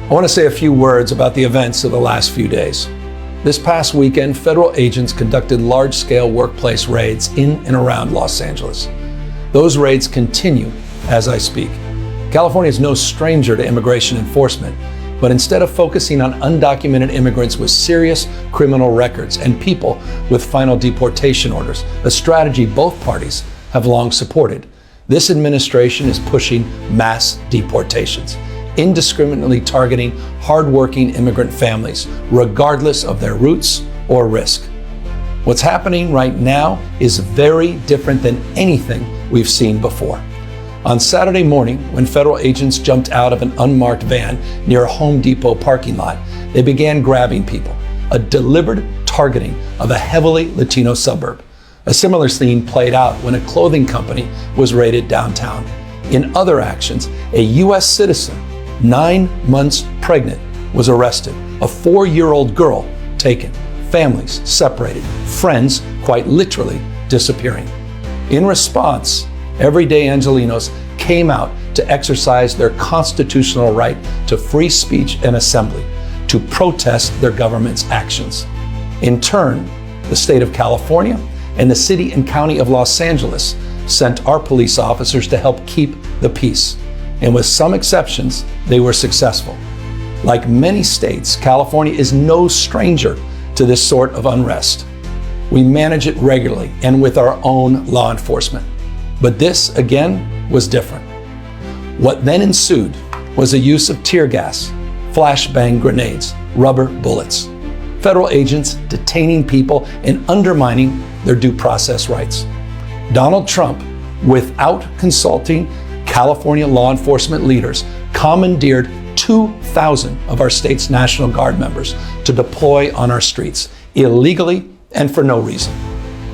I want to say a few words about the events of the last few days. This past weekend, federal agents conducted large-scale workplace raids in and around Los Angeles. Those raids continue as I speak. California is no stranger to immigration enforcement, but instead of focusing on undocumented immigrants with serious criminal records and people with final deportation orders, a strategy both parties have long supported, this administration is pushing mass deportations, indiscriminately targeting hardworking immigrant families, regardless of their roots or risk. What's happening right now is very different than anything we've seen before. On Saturday morning, when federal agents jumped out of an unmarked van near a Home Depot parking lot, they began grabbing people, a deliberate targeting of a heavily Latino suburb. A similar scene played out when a clothing company was raided downtown. In other actions, a U.S. citizen, 9 months pregnant, was arrested, a 4-year-old girl taken, families separated, friends quite literally disappearing. In response, everyday Angelenos came out to exercise their constitutional right to free speech and assembly, to protest their government's actions. In turn, the state of California and the city and county of Los Angeles sent our police officers to help keep the peace. And with some exceptions, they were successful. Like many states, California is no stranger to this sort of unrest. We manage it regularly and with our own law enforcement. But this, again, was different. What then ensued was the use of tear gas, flashbang grenades, rubber bullets, federal agents detaining people and undermining their due process rights. Donald Trump, without consulting California law enforcement leaders, commandeered 2,000 of our state's National Guard members to deploy on our streets, illegally and for no reason.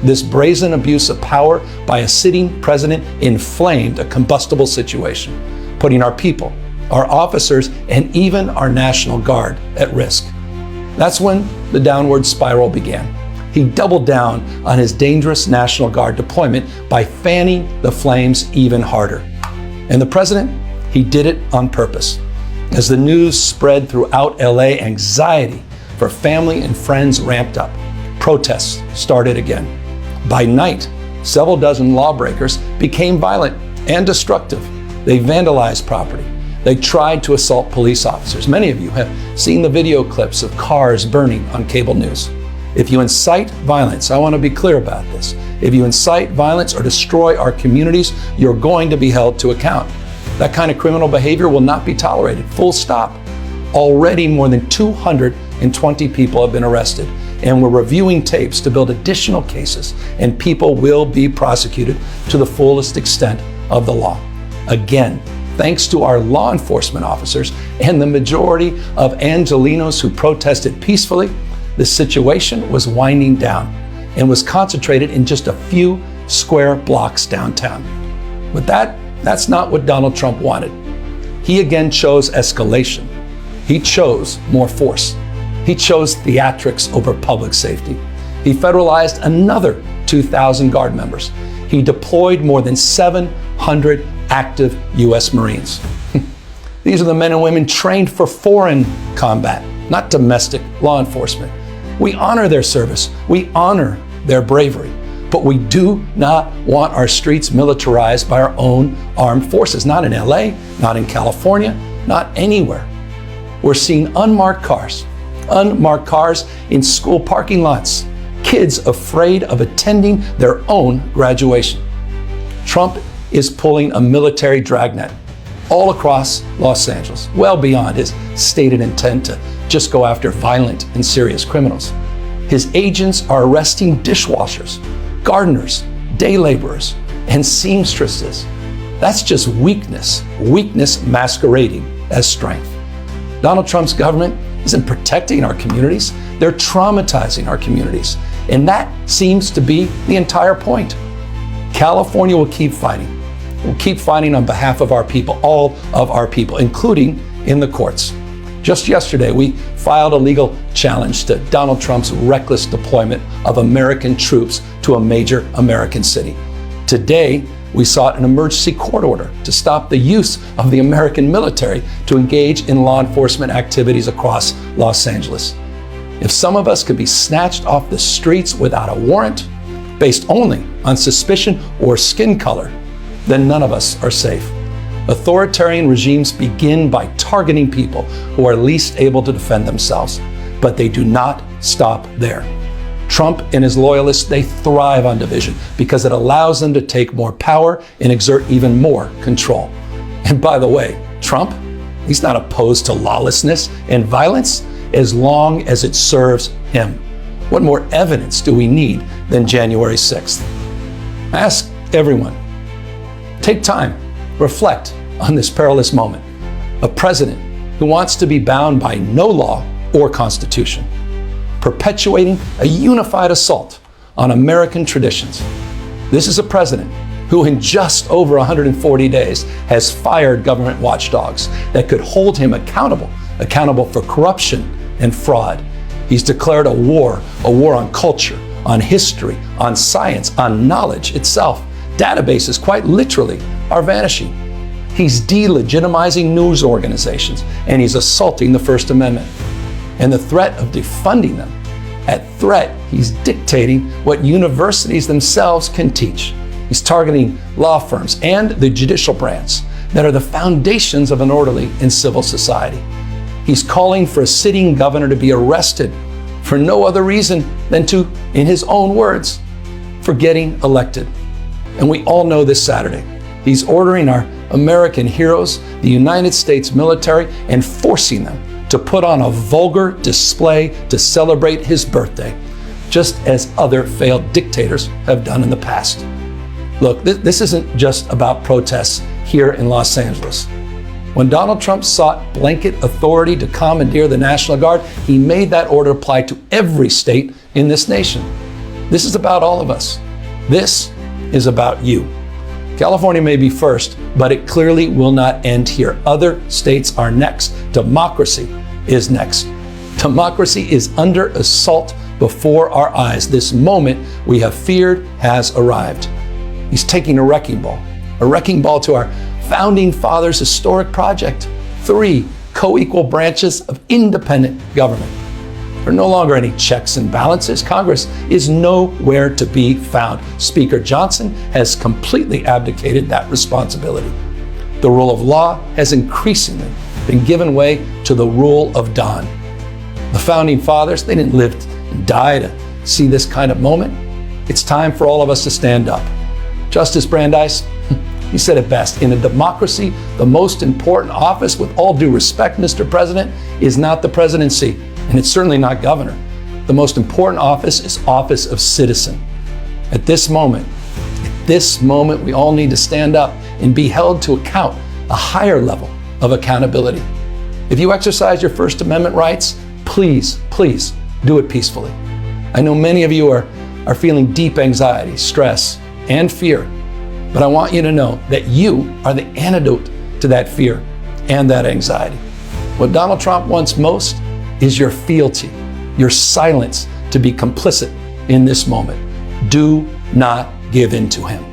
This brazen abuse of power by a sitting president inflamed a combustible situation, putting our people, our officers, and even our National Guard at risk. That's when the downward spiral began. He doubled down on his dangerous National Guard deployment by fanning the flames even harder. And the president, he did it on purpose. As the news spread throughout LA, anxiety for family and friends ramped up. Protests started again. By night, several dozen lawbreakers became violent and destructive. They vandalized property. They tried to assault police officers. Many of you have seen the video clips of cars burning on cable news. If you incite violence, I want to be clear about this. If you incite violence or destroy our communities, you're going to be held to account. That kind of criminal behavior will not be tolerated, full stop. Already more than 220 people have been arrested, and we're reviewing tapes to build additional cases, and people will be prosecuted to the fullest extent of the law. Again, thanks to our law enforcement officers and the majority of Angelenos who protested peacefully, the situation was winding down and was concentrated in just a few square blocks downtown. But that's not what Donald Trump wanted. He again chose escalation. He chose more force. He chose theatrics over public safety. He federalized another 2,000 Guard members. He deployed more than 700 active U.S. Marines. These are the men and women trained for foreign combat, not domestic law enforcement. We honor their service. We honor their bravery. But we do not want our streets militarized by our own armed forces. Not in LA, not in California, not anywhere. We're seeing unmarked cars in school parking lots, kids afraid of attending their own graduation. Trump is pulling a military dragnet all across Los Angeles, well beyond his stated intent to just go after violent and serious criminals. His agents are arresting dishwashers, gardeners, day laborers, and seamstresses. That's just weakness masquerading as strength. Donald Trump's government isn't protecting our communities, they're traumatizing our communities. And that seems to be the entire point. California will keep fighting. We'll keep fighting on behalf of our people, all of our people, including in the courts. Just yesterday, we filed a legal challenge to Donald Trump's reckless deployment of American troops to a major American city. Today, we sought an emergency court order to stop the use of the American military to engage in law enforcement activities across Los Angeles. If some of us could be snatched off the streets without a warrant, based only on suspicion or skin color, then none of us are safe. Authoritarian regimes begin by targeting people who are least able to defend themselves, but they do not stop there. Trump and his loyalists, they thrive on division because it allows them to take more power and exert even more control. And by the way, Trump, he's not opposed to lawlessness and violence as long as it serves him. What more evidence do we need than January 6th? I ask everyone, take time, reflect on this perilous moment. A president who wants to be bound by no law or constitution, perpetuating a unified assault on American traditions. This is a president who in just over 140 days has fired government watchdogs that could hold him accountable for corruption and fraud. He's declared a war on culture, on history, on science, on knowledge itself. Databases, quite literally, are vanishing. He's delegitimizing news organizations, and he's assaulting the First Amendment. And the threat of defunding them, at threat, he's dictating what universities themselves can teach. He's targeting law firms and the judicial branch that are the foundations of an orderly and civil society. He's calling for a sitting governor to be arrested for no other reason than to, in his own words, for getting elected. And we all know this Saturday, he's ordering our American heroes, the United States military, and forcing them to put on a vulgar display to celebrate his birthday, just as other failed dictators have done in the past. Look, this isn't just about protests here in Los Angeles. When Donald Trump sought blanket authority to commandeer the National Guard, he made that order apply to every state in this nation. This is about all of us. This is about you. California may be first, but it clearly will not end here. Other states are next. Democracy is next. Democracy is under assault before our eyes. This moment we have feared has arrived. He's taking a wrecking ball to our founding fathers' historic project, 3 co-equal branches of independent government. There are no longer any checks and balances. Congress is nowhere to be found. Speaker Johnson has completely abdicated that responsibility. The rule of law has increasingly been given way to the rule of Don. The founding fathers, they didn't live and die to see this kind of moment. It's time for all of us to stand up. Justice Brandeis, he said it best. In a democracy, the most important office, with all due respect, Mr. President, is not the presidency, and it's certainly not governor. The most important office is office of citizen. At this moment, we all need to stand up and be held to account, a higher level of accountability. If you exercise your First Amendment rights, please do it peacefully. I know many of you are feeling deep anxiety, stress, and fear, but I want you to know that you are the antidote to that fear and that anxiety. What Donald Trump wants most is your fealty, your silence to be complicit in this moment. Do not give in to him.